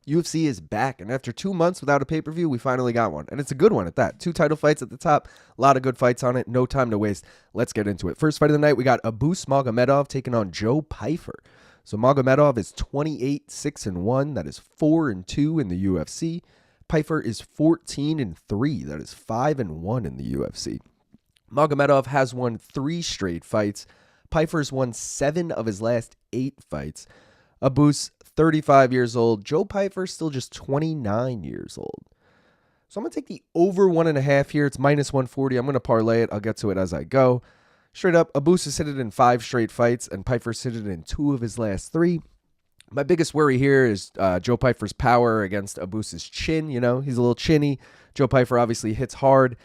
UFC is back, and after 2 months without a pay-per-view, we finally got one, and it's a good one at that. 2 title fights at the top, a lot of good fights on it, no time to waste. Let's get into it. First fight of the night, we got Magomedov taking on Joe Pyfer. So Magomedov is 28-6-1, that is 4-2 in the UFC. Pyfer is 14-3, that is 5-1 in the UFC. Magomedov has won 3 straight fights. Pyfer's won 7 of his last 8 fights. Abus, 35 years old. Joe Pyfer, still just 29 years old. So I'm going to take the over 1.5 here. It's -140. I'm going to parlay it. I'll get to it as I go. Straight up, Abus has hit it in 5 straight fights, and Pyfer's hit it in 2 of his last 3. My biggest worry here is Joe Pyfer's power against Abus's chin. You know, he's a little chinny. Joe Pyfer obviously hits hard.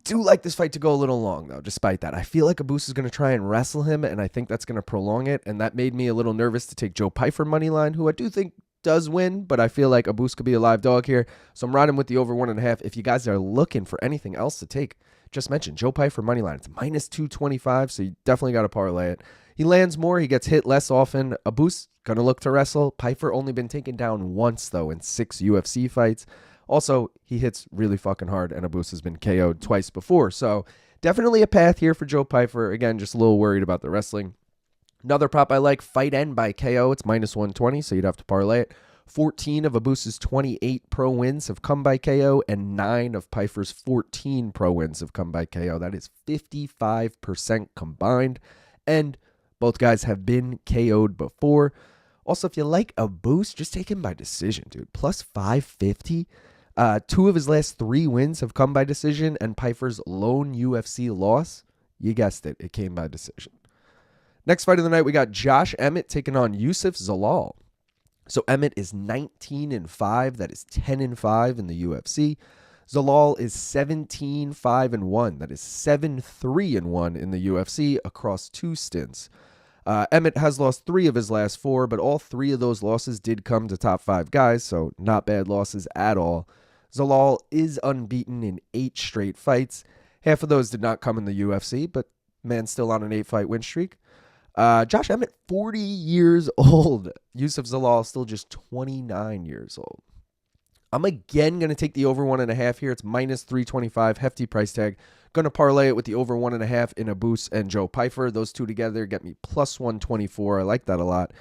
Do like this fight to go a little long, though, despite that. I feel like Abus is going to try and wrestle him, and I think that's going to prolong it, and that made me a little nervous to take Joe Pyfer money line, who I do think does win, but I feel like Abus could be a live dog here, so I'm riding with the over 1.5. If you guys are looking for anything else to take, just mention Joe Pyfer money line. It's -225, so you definitely got to parlay it. He lands more. He gets hit less often. Abus going to look to wrestle. Pyfer only been taken down once, though, in 6 UFC fights. Also, he hits really fucking hard, and Abus has been KO'd twice before. So definitely a path here for Joe Pyfer. Again, just a little worried about the wrestling. Another prop I like, fight end by KO. It's -120, so you'd have to parlay it. 14 of Abus's 28 pro wins have come by KO, and 9 of Pyfer's 14 pro wins have come by KO. That is 55% combined, and both guys have been KO'd before. Also, if you like Abus, just take him by decision, dude. +550. 2 of his last 3 wins have come by decision, and Pyfer's lone UFC loss, you guessed it, it came by decision. Next fight of the night, we got Josh Emmett taking on Youssef Zalal. So Emmett is 19-5, that is 10-5 in the UFC. Zalal is 17-5-1, that is 7-3-1 in the UFC across 2 stints. Emmett has lost 3 of his last 4, but all 3 of those losses did come to top 5 guys, so not bad losses at all. Zalal is unbeaten in 8 straight fights. Half of those did not come in the UFC, but man's still on an 8-fight win streak. Josh Emmett, 40 years old. Youssef Zalal, still just 29 years old. I'm again going to take the over 1.5 here. It's -325, hefty price tag. Going to parlay it with the over 1.5 in Abus and Joe Pyfer. Those 2 together get me +124. I like that a lot.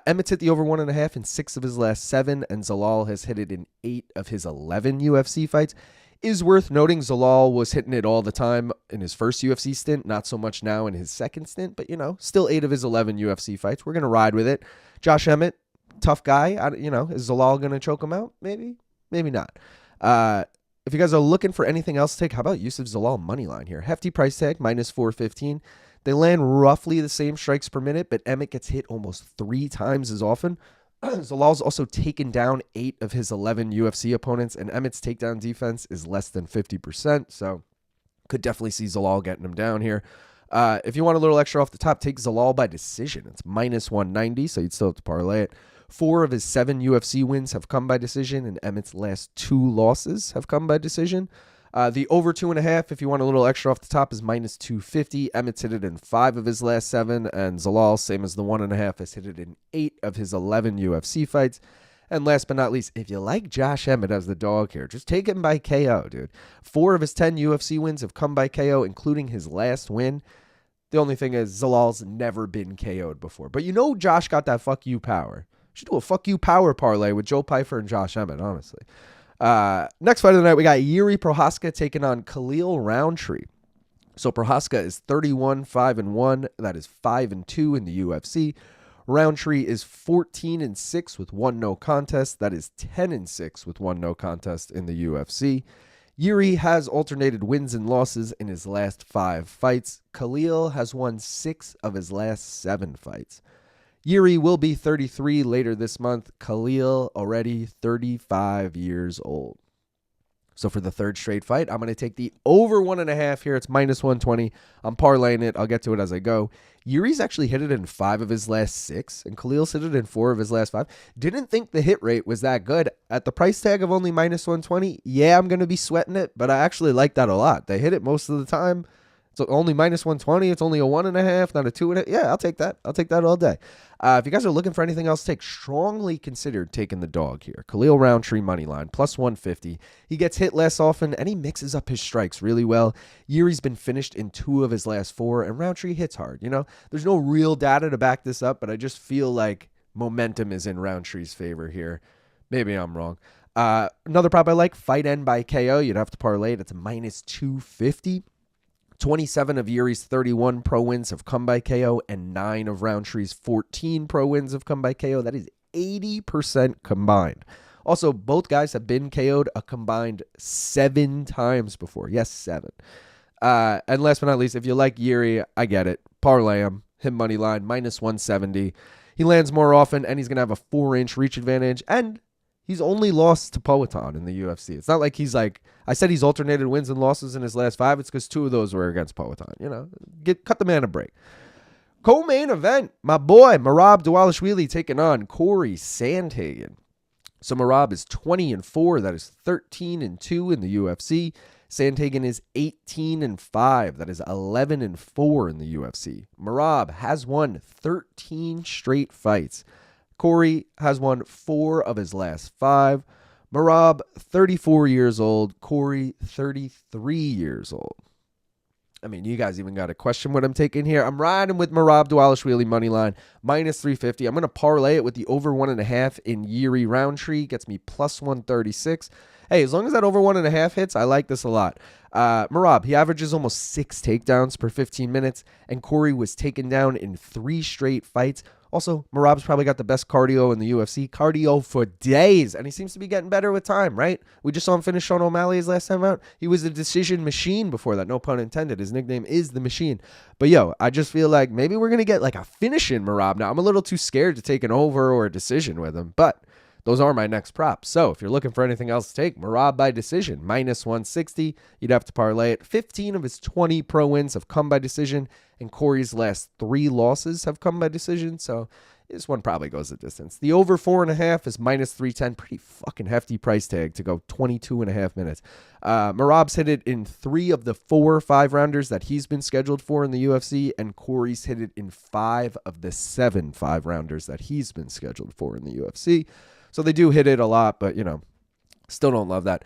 Emmett's hit the over 1.5 in 6 of his last 7, and Zalal has hit it in 8 of his 11 UFC fights. Is worth noting Zalal was hitting it all the time in his first UFC stint, not so much now in his second stint, but, you know, still 8 of his 11 UFC fights. We're going to ride with it. Josh Emmett, tough guy. Is Zalal going to choke him out? Maybe, maybe not. If you guys are looking for anything else to take, how about Youssef Zalal money line here? Hefty price tag, -415. They land roughly the same strikes per minute, but Emmett gets hit almost 3 times as often. Zalal's also taken down 8 of his 11 UFC opponents, and Emmett's takedown defense is less than 50%, so could definitely see Zalal getting him down here. If you want a little extra off the top, take Zalal by decision. It's -190, so you'd still have to parlay it. 4 of his 7 UFC wins have come by decision, and Emmett's last 2 losses have come by decision. The over 2.5, if you want a little extra off the top, is -250. Emmett's hit it in 5 of his last 7, and Zalal, same as the 1.5, has hit it in 8 of his 11 UFC fights. And last but not least, if you like Josh Emmett as the dog here, just take him by KO, dude. 4 of his 10 UFC wins have come by KO, including his last win. The only thing is Zalal's never been KO'd before. But you know Josh got that fuck you power. Should do a fuck you power parlay with Joe Pyfer and Josh Emmett, honestly. Next fight of the night, we got Jiri Prochazka taking on Khalil Rountree. So Prochazka is 31-5-1. That is 5-2 in the UFC. Rountree is 14-6 with 1 no contest. That is 10-6 with 1 no contest in the UFC. Jiri has alternated wins and losses in his last 5 fights. Khalil has won 6 of his last 7 fights. Jiri will be 33 later this month. Khalil already 35 years old. So for the 3rd straight fight, I'm going to take the over 1.5 here. It's -120. I'm parlaying it. I'll get to it as I go. Yuri's actually hit it in 5 of his last 6, and Khalil's hit it in 4 of his last 5. Didn't think the hit rate was that good. At the price tag of only -120, yeah, I'm going to be sweating it, but I actually like that a lot. They hit it most of the time. It's only minus 120. It's only a 1.5, not a 2.5. Yeah, I'll take that. I'll take that all day. If you guys are looking for anything else to take, strongly consider taking the dog here. Khalil Rountree money line, plus 150. He gets hit less often, and he mixes up his strikes really well. Yuri's been finished in 2 of his last 4, and Rountree hits hard. There's no real data to back this up, but I just feel like momentum is in Rountree's favor here. Maybe I'm wrong. Another prop I like, fight end by KO. You'd have to parlay it. It's a minus 250. 27 of Yuri's 31 pro wins have come by KO, and 9 of Rountree's 14 pro wins have come by KO. That is 80% combined. Also, both guys have been KO'd a combined 7 times before. Yes, 7. And last but not least, if you like Jiri, I get it. Parlay him money line, minus 170. He lands more often, and he's going to have a 4-inch reach advantage, and he's only lost to Poatan in the UFC. It's not like he's like, I said he's alternated wins and losses in his last 5. It's because 2 of those were against Poatan. Cut the man a break. Co-main event, my boy Merab Dvalishvili taking on Cory Sandhagen. So Merab is 20-4. That is 13-2 in the UFC. Sandhagen is 18-5. That is 11-4 in the UFC. Merab has won 13 straight fights. Cory has won 4 of his last 5. Merab, 34 years old. Cory, 33 years old. I mean, you guys even got to question what I'm taking here. I'm riding with Merab Dvalishvili money line, minus 350. I'm going to parlay it with the over 1.5 in Jiri Rountree. Gets me plus 136. Hey, as long as that over 1.5 hits, I like this a lot. Merab, he averages almost 6 takedowns per 15 minutes, and Cory was taken down in 3 straight fights. Also, Merab's probably got the best cardio in the UFC. Cardio for days, and he seems to be getting better with time, right? We just saw him finish Sean O'Malley's last time out. He was a decision machine before that, no pun intended. His nickname is The Machine. But yo, I just feel like maybe we're going to get like a finish in Merab now. I'm a little too scared to take an over or a decision with him, but those are my next props. So if you're looking for anything else to take, Merab by decision, minus 160. You'd have to parlay it. 15 of his 20 pro wins have come by decision, and Cory's last 3 losses have come by decision. So this one probably goes the distance. The over 4.5 is minus 310. Pretty fucking hefty price tag to go 22.5 minutes. Merab's hit it in 3 of the 4 5-rounders that he's been scheduled for in the UFC, and Cory's hit it in 5 of the 7 5-rounders that he's been scheduled for in the UFC. So they do hit it a lot, but, still don't love that.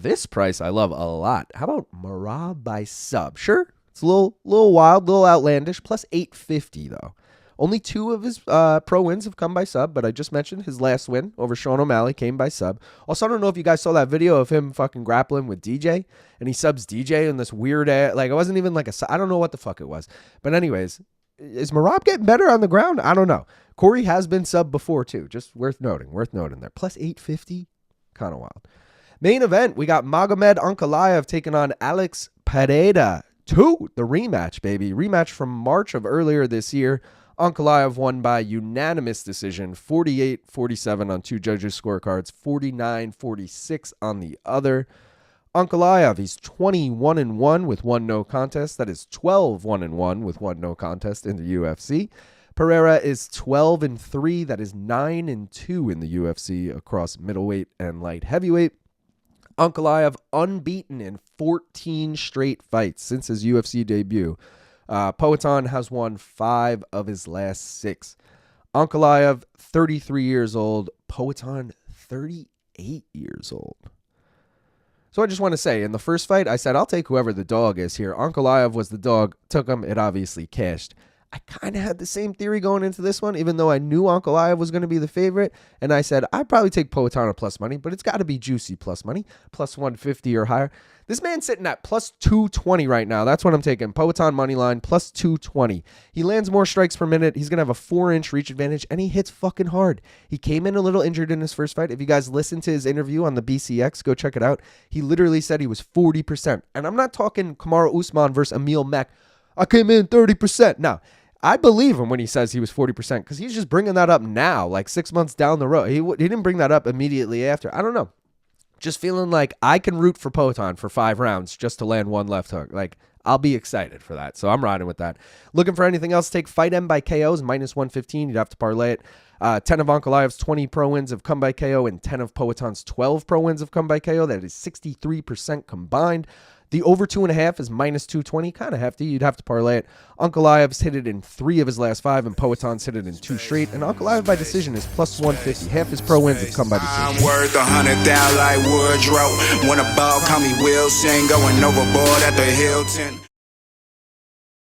This price I love a lot. How about Merab by sub? Sure, it's a little wild, a little outlandish, plus 850, though. Only 2 of his pro wins have come by sub, but I just mentioned his last win over Sean O'Malley came by sub. Also, I don't know if you guys saw that video of him fucking grappling with DJ, and he subs DJ in this weird ass, like, it wasn't even like I don't know what the fuck it was. But anyways, is Merab getting better on the ground? I don't know. Cory has been sub before, too. Just worth noting there. Plus 850, kind of wild. Main event, we got Magomed Ankalaev taking on Alex Pereira. 2, the rematch, baby. Rematch from March of earlier this year. Ankalaev won by unanimous decision, 48-47 on 2 judges' scorecards, 49-46 on the other. Ankalaev, he's 21-1 with 1 no contest. That is 12-1 with 1 no contest in the UFC. Pereira is 12-3. That is 9-2 in the UFC across middleweight and light heavyweight. Ankalaev unbeaten in 14 straight fights since his UFC debut. Poatan has won 5 of his last 6. Ankalaev, 33 years old. Poatan, 38 years old. So I just want to say, in the first fight, I said, I'll take whoever the dog is here. Ankalaev was the dog, took him, it obviously cashed. I kind of had the same theory going into this one, even though I knew Ankalaev was going to be the favorite. And I said, I'd probably take Poatan at plus money, but it's got to be juicy plus money, plus 150 or higher. This man's sitting at plus 220 right now. That's what I'm taking. Poatan money line, plus 220. He lands more strikes per minute. He's going to have a 4-inch reach advantage, and he hits fucking hard. He came in a little injured in his first fight. If you guys listen to his interview on the BCX, go check it out. He literally said he was 40%. And I'm not talking Kamaru Usman versus Emil Mack. I came in 30%. No. I believe him when he says he was 40% because he's just bringing that up now, like 6 months down the road. He didn't bring that up immediately after. I don't know. Just feeling like I can root for Poatan for 5 rounds just to land 1 left hook. Like, I'll be excited for that. So I'm riding with that. Looking for anything else, take fight M by KOs, minus 115. You'd have to parlay it. 10 of Ankalaev's 20 pro wins have come by KO, and 10 of Poatan's 12 pro wins have come by KO. That is 63% combined. The over 2.5 is -220, kind of hefty. You'd have to parlay it. Ankalaev's hit it in 3 of his last 5, and Poetan's hit it in 2 straight. And Ankalaev by decision is +150. Half his pro wins have come by decision. I'm worth 100,000 like Woodrow. When a ball call me Wilson, going overboard at the Hilton.